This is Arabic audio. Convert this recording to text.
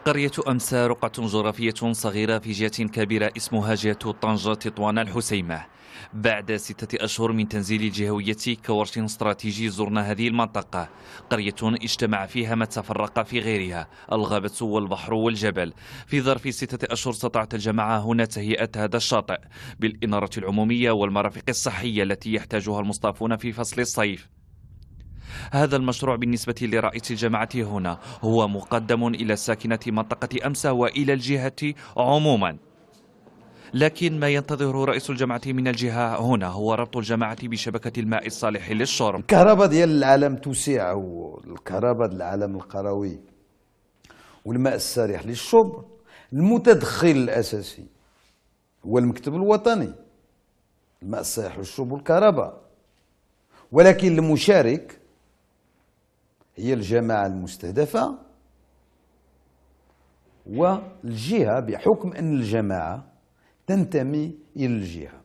قرية أمسا رقعة جغرافية صغيرة في جهة كبيرة اسمها جهة طنجة تطوان الحسيمة. بعد 6 أشهر من تنزيل الجهوية كورش استراتيجي زرنا هذه المنطقة، قرية اجتمع فيها ما تفرق في غيرها، الغابة والبحر والجبل. في ظرف 6 أشهر استطاعت الجماعة هنا تهيئة هذا الشاطئ بالإنارة العمومية والمرافق الصحية التي يحتاجها المصطافون في فصل الصيف. هذا المشروع بالنسبة لرئيس الجماعة هنا هو مقدم إلى ساكنة منطقة أمسا وإلى الجهة عموما، لكن ما ينتظره رئيس الجماعة من الجهة هنا هو ربط الجماعة بشبكة الماء الصالح للشرب. الكهرباء ديال العالم توسع، والكهرباء ديال العالم القروي والماء الصالح للشرب، المتدخل الأساسي هو المكتب الوطني، الماء الصالح للشرب والكهرباء، ولكن المشارك هي الجماعة المستهدفة والجهة، بحكم أن الجماعة تنتمي إلى الجهة.